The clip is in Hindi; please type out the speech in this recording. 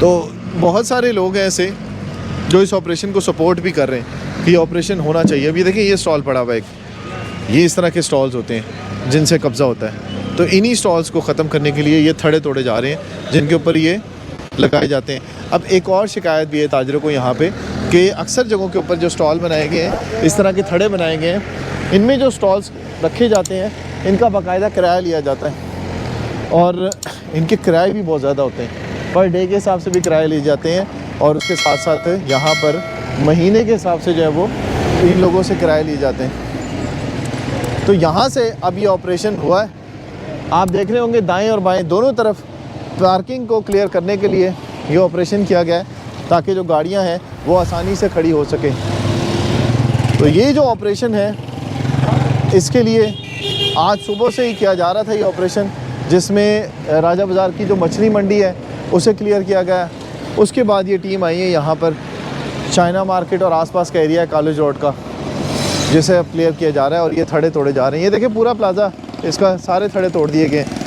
तो बहुत सारे लोग हैं ऐसे जो इस ऑपरेशन को सपोर्ट भी कर रहे हैं कि ये ऑपरेशन होना चाहिए। अभी देखिए ये स्टॉल पड़ा हुआ है, ये इस तरह के स्टॉल्स होते हैं जिनसे कब्ज़ा होता है। तो इन्हीं स्टॉल्स को ख़त्म करने के लिए ये थड़े तोड़े जा रहे हैं जिनके ऊपर ये लगाए जाते हैं। अब एक और शिकायत भी है ताजरों को यहाँ पे कि अक्सर जगहों के ऊपर जो स्टॉल बनाए गए हैं, इस तरह के थड़े बनाए गए हैं, इनमें जो स्टॉल्स रखे जाते हैं इनका बाकायदा किराया लिया जाता है और इनके किराए भी बहुत ज़्यादा होते हैं। पर डे के हिसाब से भी किराए लिए जाते हैं और उसके साथ साथ यहाँ पर महीने के हिसाब से जो है वो इन लोगों से किराए लिए जाते हैं। तो यहाँ से अब ये ऑपरेशन हुआ है, आप देख रहे होंगे दाएं और बाएं दोनों तरफ पार्किंग को क्लियर करने के लिए ये ऑपरेशन किया गया है ताकि जो गाड़ियाँ हैं वो आसानी से खड़ी हो सकें। तो ये जो ऑपरेशन है इसके लिए आज सुबह से ही किया जा रहा था ये ऑपरेशन, जिसमें राजा बाज़ार की जो मछली मंडी है उसे क्लियर किया गया। उसके बाद ये टीम आई है यहाँ पर चाइना मार्केट और आसपास का एरिया है कॉलेज रोड का, जिसे अब क्लियर किया जा रहा है और ये थड़े तोड़े जा रहे हैं। ये देखिए पूरा प्लाज़ा, इसका सारे थड़े तोड़ दिए गए।